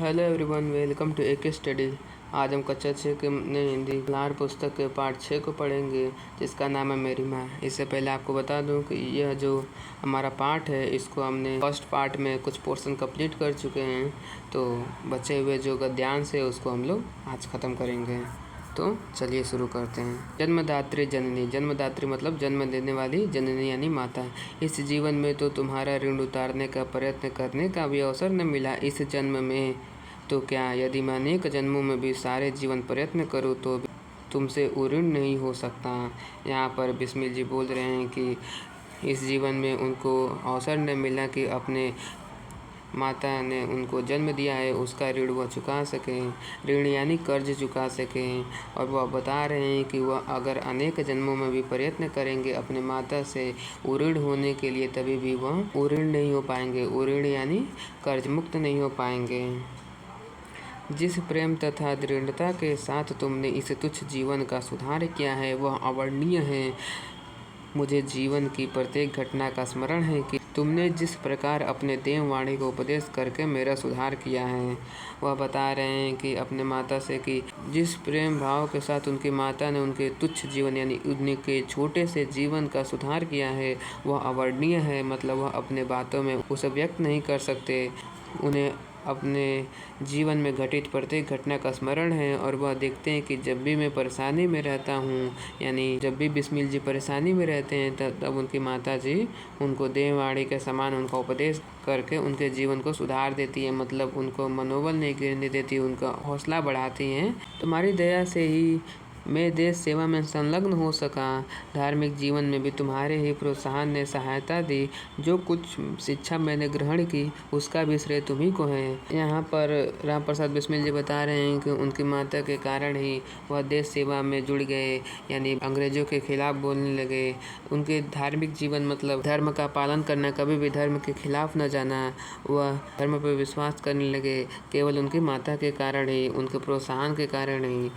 Hello everyone, welcome to AK study. आज हम कक्षा 6 के नई हिंदी लार पुस्तक के पाठ 6 को पढ़ेंगे, जिसका नाम है मेरी माँ। इससे पहले आपको बता दूं कि यह जो हमारा पाठ है, इसको हमने फर्स्ट पार्ट में कुछ पोर्शन कंप्लीट कर चुके हैं। तो बचे हुए जो गद्यांश है उसको हम लोग आज ख़त्म करेंगे। तो चलिए शुरू करते हैं। जन्मदात्री जननी। जन्मदात्री मतलब जन्म देने वाली, जननी यानी माता। इस जीवन में तो तुम्हारा ऋण उतारने का प्रयत्न करने का भी अवसर न मिला इस जन्म में, तो क्या यदि मैं अनेक जन्मों में भी सारे जीवन प्रयत्न करूँ तो भी तुमसे ऋण नहीं हो सकता। यहाँ पर बिस्मिल जी बोल रहे हैं कि इस जीवन में उनको अवसर न मिला कि अपने माता ने उनको जन्म दिया है उसका ऋण वह चुका सकें, ऋण यानी कर्ज चुका सकें। और वह बता रहे हैं कि वह अगर अनेक जन्मों में भी प्रयत्न करेंगे अपने माता से ऋण होने के लिए, तभी भी वह ऋण नहीं हो पाएंगे। ऋण यानी कर्ज मुक्त नहीं हो पाएंगे। जिस प्रेम तथा दृढ़ता के साथ तुमने इस तुच्छ जीवन का सुधार किया है वह अवर्णनीय है। मुझे जीवन की प्रत्येक घटना का स्मरण है कि तुमने जिस प्रकार अपने देववाणी को उपदेश करके मेरा सुधार किया है। वह बता रहे हैं कि अपने माता से कि जिस प्रेम भाव के साथ उनकी माता ने उनके तुच्छ जीवन यानी उनके छोटे से जीवन का सुधार किया है वह अवर्णनीय है। मतलब वह अपने बातों में उसे व्यक्त नहीं कर सकते। उन्हें अपने जीवन में घटित प्रत्येक घटना का स्मरण है और वह देखते हैं कि जब भी मैं परेशानी में रहता हूँ, यानी जब भी बिस्मिल जी परेशानी में रहते हैं तब उनकी माता जी उनको देववाणी के समान उनका उपदेश करके उनके जीवन को सुधार देती है। मतलब उनको मनोबल नहीं गिरने देती, उनका हौसला बढ़ाती हैं। तुम्हारी दया से ही मैं देश सेवा में संलग्न हो सका। धार्मिक जीवन में भी तुम्हारे ही प्रोत्साहन ने सहायता दी। जो कुछ शिक्षा मैंने ग्रहण की उसका भी श्रेय तुम्ही को है। यहाँ पर राम प्रसाद बिस्मिल जी बता रहे हैं कि उनकी माता के कारण ही वह देश सेवा में जुड़ गए, यानी अंग्रेजों के खिलाफ बोलने लगे। उनके धार्मिक जीवन मतलब धर्म का पालन करना, कभी भी धर्म के खिलाफ न जाना, वह धर्म पर विश्वास करने लगे केवल उनकी माता के कारण ही, उनके प्रोत्साहन के कारण ही।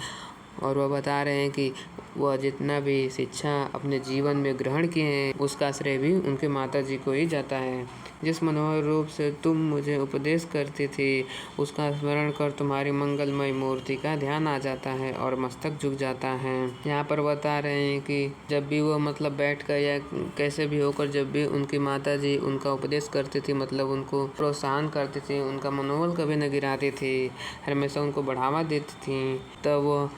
और वह बता रहे हैं कि वह जितना भी शिक्षा अपने जीवन में ग्रहण किए हैं उसका श्रेय भी उनके माता जी को ही जाता है। जिस मनोहर रूप से तुम मुझे उपदेश करती थी उसका स्मरण कर तुम्हारी मंगलमय मूर्ति का ध्यान आ जाता है और मस्तक झुक जाता है। यहाँ पर बता रहे हैं कि जब भी वो मतलब बैठकर या कैसे भी होकर जब भी उनकी माता जी उनका उपदेश करती थी, मतलब उनको प्रोत्साहन करती थी, उनका मनोबल कभी न गिराती थी, हमेशा उनको बढ़ावा देती थी, तब वो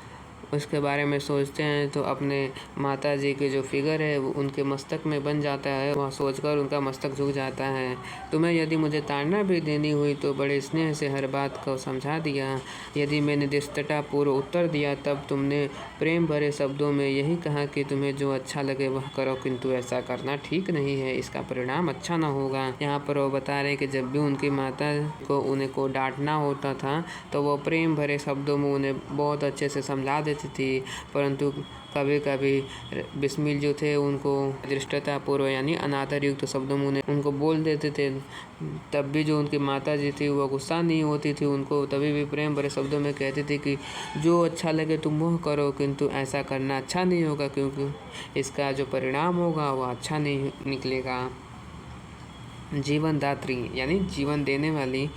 उसके बारे में सोचते हैं तो अपने माता जी के जो फिगर है वो उनके मस्तक में बन जाता है। वह सोचकर उनका मस्तक झुक जाता है। तुम्हें यदि मुझे ताड़ना भी देनी हुई तो बड़े स्नेह से हर बात को समझा दिया। यदि मैंने दृष्टतापूर्व उत्तर दिया तब तुमने प्रेम भरे शब्दों में यही कहा कि तुम्हें जो अच्छा लगे वह करो, किंतु ऐसा करना ठीक नहीं है, इसका परिणाम अच्छा न होगा। यहाँ पर वो बता रहे हैं कि जब भी उनकी माता को उन्हें को डांटना होता था तो वो प्रेम भरे शब्दों में उन्हें बहुत अच्छे से समझा देती थी, परंतु कभी कभी बिस्मिल जो थे उनको दृष्टतापूर्व यानी अनादर युक्त शब्दों में उनको बोल देते थे। तब भी जो उनकी माता जी थी वह गुस्सा नहीं होती थी, उनको तभी भी प्रेम भरे शब्दों में कहती थी कि जो अच्छा लगे तुम वह करो, किंतु ऐसा करना अच्छा नहीं होगा, क्योंकि इसका जो परिणाम होगा वह अच्छा नहीं निकलेगा। जीवनदात्री यानी जीवन देने वाली,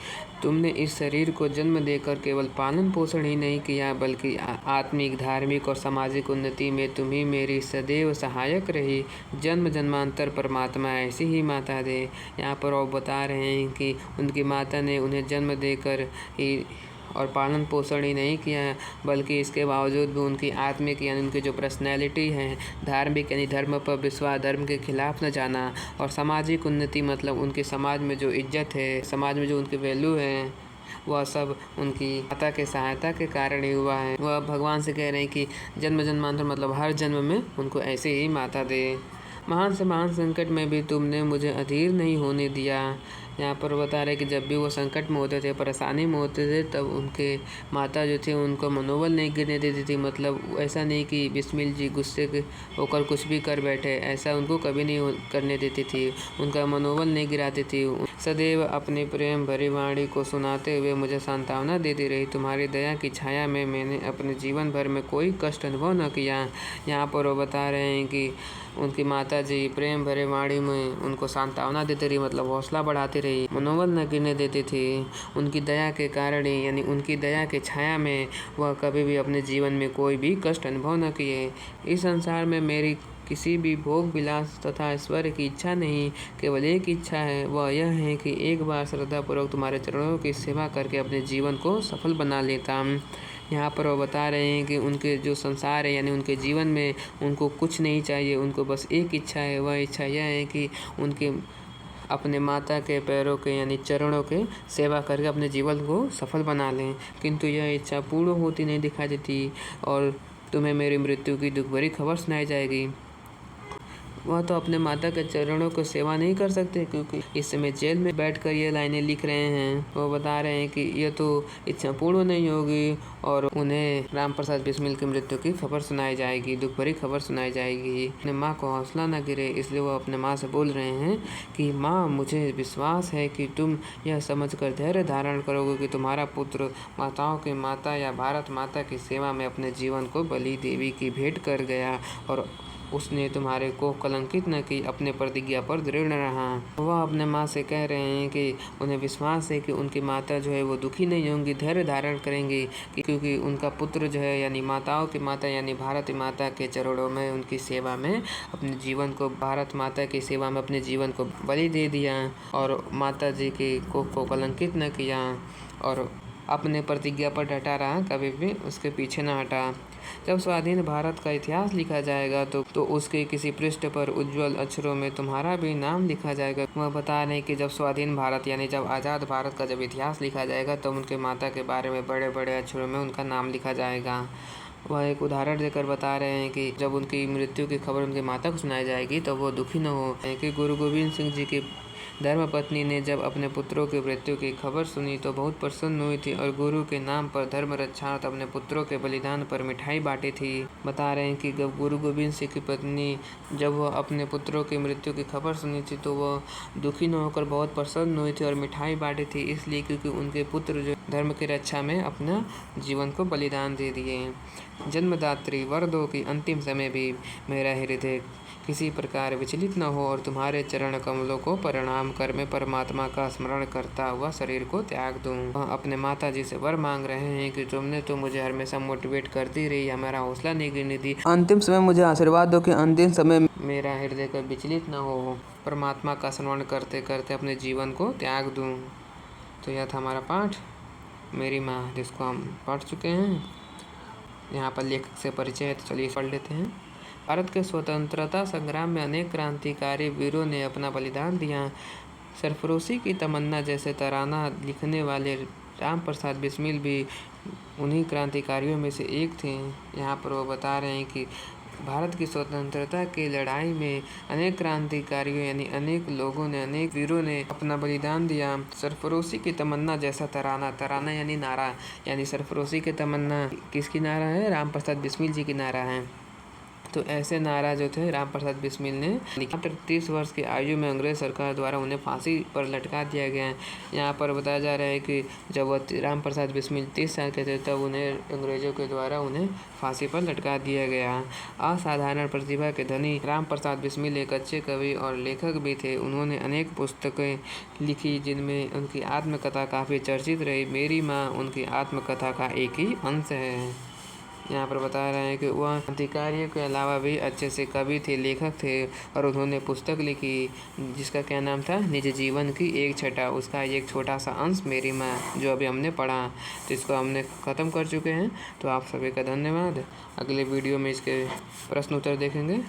तुमने इस शरीर को जन्म देकर केवल पालन पोषण ही नहीं किया बल्कि आत्मिक, धार्मिक और सामाजिक उन्नति में तुम ही मेरी सदैव सहायक रही। जन्म जन्मांतर परमात्मा ऐसी ही माता दे। यहाँ पर वो बता रहे हैं कि उनकी माता ने उन्हें जन्म देकर ही और पालन पोषण ही नहीं किया बल्कि इसके बावजूद भी उनकी आत्मिक यानी उनकी जो पर्सनैलिटी है, धार्मिक यानी धर्म पर विश्वास, धर्म के खिलाफ न जाना, और सामाजिक उन्नति मतलब उनके समाज में जो इज्जत है, समाज में जो उनकी वैल्यू है, वह सब उनकी माता के सहायता के कारण ही हुआ है। वह भगवान से कह रहे हैं कि जन्म जन्मांतर मतलब हर जन्म में उनको ऐसे ही माता दे। महान से महान संकट में भी तुमने मुझे अधीर नहीं होने दिया। यहाँ पर बता रहे कि जब भी वो संकट में होते थे, परेशानी में होते थे, तब उनके माता जो थे उनको मनोबल नहीं गिरने देती थी। मतलब ऐसा नहीं कि बिस्मिल जी गुस्से होकर कुछ भी कर बैठे, ऐसा उनको कभी नहीं करने देती थी, उनका मनोबल नहीं गिराती थी। सदैव अपने प्रेम भरी वाणी को सुनाते हुए मुझे सांत्वना देती रही। तुम्हारी दया की छाया में मैंने अपने जीवन भर में कोई कष्ट अनुभव न किया। यहाँ पर वो बता रहे हैं कि उनकी माता जी प्रेम भरे वाणी में उनको सांत्वना देती रही, मतलब हौसला बढ़ाती रही थे, मनोबल न गिरने देते थे। उनकी दया के कारण यानी उनकी दया के छाया में वह कभी भी अपने जीवन में कोई भी कष्ट अनुभव न किए। इस संसार में मेरी किसी भी भोग विलास तथा ऐश्वर्य की इच्छा नहीं, केवल एक इच्छा है, वह यह है कि एक बार श्रद्धापूर्वक तुम्हारे चरणों की सेवा करके अपने जीवन को सफल बना लेता। यहाँ पर वो बता रहे हैं कि उनके जो संसार है यानी उनके जीवन में उनको कुछ नहीं चाहिए, उनको बस एक इच्छा है। वह इच्छा यह है कि उनके अपने माता के पैरों के यानी चरणों के सेवा करके अपने जीवन को सफल बना लें, किंतु यह इच्छा पूर्ण होती नहीं दिखाई देती और तुम्हें मेरी मृत्यु की दुख भरी खबर सुनाई जाएगी। वह तो अपने माता के चरणों को सेवा नहीं कर सकते क्योंकि इस समय जेल में बैठकर ये लाइनें लिख रहे हैं। वो बता रहे हैं कि यह तो इच्छा पूर्ण नहीं होगी और उन्हें राम प्रसाद बिस्मिल की मृत्यु की खबर सुनाई जाएगी, दुख भरी खबर सुनाई जाएगी। अपने माँ को हौसला न गिरे इसलिए वो अपने माँ से बोल रहे हैं कि माँ, मुझे विश्वास है कि तुम यह समझकर धैर्य धारण करोगे कि तुम्हारा पुत्र माताओं की माता या भारत माता की सेवा में अपने जीवन को बलि देवी की भेंट कर गया और उसने तुम्हारे को कलंकित न की, अपने प्रतिज्ञा पर दृढ़ रहा। वह अपने माँ से कह रहे हैं कि उन्हें विश्वास है कि उनकी माता जो है वो दुखी नहीं होंगी, धैर्य धारण करेंगी क्योंकि उनका पुत्र जो है यानी माताओं की माता यानी भारत माता के चरणों में उनकी सेवा में अपने जीवन को भारत माता की सेवा में अपने जीवन को बलि दे दिया और माता जी की को कलंकित न किया और अपने प्रतिज्ञा पर डटा रहा, कभी भी उसके पीछे न हटा। जब स्वाधीन भारत का इतिहास लिखा जाएगा तो उसके किसी पृष्ठ पर उज्जवल अक्षरों में तुम्हारा भी नाम लिखा जाएगा। वह बता रहे कि जब स्वाधीन भारत यानी जब आज़ाद भारत का जब इतिहास लिखा जाएगा तो उनके माता के बारे में बड़े बड़े अक्षरों में उनका नाम लिखा जाएगा। वह एक उदाहरण देकर बता रहे हैं कि जब उनकी मृत्यु की खबर उनकी माता को सुनाई जाएगी तो वो दुखी न हो। कि गुरु गोविंद सिंह जी की धर्मपत्नी ने जब अपने पुत्रों की मृत्यु की खबर सुनी तो बहुत प्रसन्न हुई थी और गुरु के नाम पर धर्म रक्षार्थ अपने पुत्रों के बलिदान पर मिठाई बांटी थी। बता रहे हैं कि जब गुरु गोविंद सिंह की पत्नी जब वह अपने पुत्रों की मृत्यु की खबर सुनी थी तो वह दुखी न होकर बहुत प्रसन्न हुई थी और मिठाई बांटी थी, इसलिए क्योंकि उनके पुत्र जो धर्म की रक्षा में अपना जीवन को बलिदान दे दिए। जन्मदात्री वर दो कि अंतिम समय भी मेरा हृदय किसी प्रकार विचलित न हो और तुम्हारे चरण कमलों को प्रणाम कर मैं परमात्मा का स्मरण करता हुआ शरीर को त्याग दूं। वह अपने माता जी से वर मांग रहे हैं कि तुमने तो मुझे हमेशा मोटिवेट करती रही, हमारा हौसला नहीं गिरने दी, अंतिम समय मुझे आशीर्वाद दो कि अंतिम समय मेरा हृदय का विचलित न हो, परमात्मा का स्मरण करते करते अपने जीवन को त्याग दूं। तो यह था हमारा पाठ मेरी माँ, जिसको हम पढ़ चुके हैं। यहाँ पर लेखक से परिचय है तो चलिए पढ़ लेते हैं। भारत के स्वतंत्रता संग्राम में अनेक क्रांतिकारी वीरों ने अपना बलिदान दिया। सरफरोशी की तमन्ना जैसे तराना लिखने वाले राम प्रसाद बिस्मिल भी उन्हीं क्रांतिकारियों में से एक थे। यहाँ पर वो बता रहे हैं कि भारत की स्वतंत्रता की लड़ाई में अनेक क्रांतिकारियों यानी अनेक लोगों ने अनेक वीरों ने अपना बलिदान दिया। सरफरोशी की तमन्ना जैसा तराना, तराना यानी नारा, यानी सरफरोशी की तमन्ना किसकी नारा है? राम प्रसाद बिस्मिल जी की नारा है। तो ऐसे नारा जो थे राम प्रसाद बिस्मिल ने मात्र 30 वर्ष की आयु में अंग्रेज सरकार द्वारा उन्हें फांसी पर लटका दिया गया है। यहाँ पर बताया जा रहा है कि जब वह राम प्रसाद बिस्मिल 30 साल के थे तब उन्हें अंग्रेजों के द्वारा उन्हें फांसी पर लटका दिया गया। असाधारण प्रतिभा के धनी राम प्रसाद बिस्मिल एक अच्छे कवि और लेखक भी थे। उन्होंने अनेक पुस्तकें लिखी जिनमें उनकी आत्मकथा काफ़ी चर्चित रही। मेरी माँ उनकी आत्मकथा का एक ही अंश है। यहाँ पर बता रहे हैं कि वह क्रांतिकारियों के अलावा भी अच्छे से कवि थे, लेखक थे और उन्होंने पुस्तक लिखी जिसका क्या नाम था? निज जीवन की एक छटा। उसका एक छोटा सा अंश मेरी माँ जो अभी हमने पढ़ा, तो इसको हमने ख़त्म कर चुके हैं। तो आप सभी का धन्यवाद। अगले वीडियो में इसके प्रश्न उत्तर देखेंगे।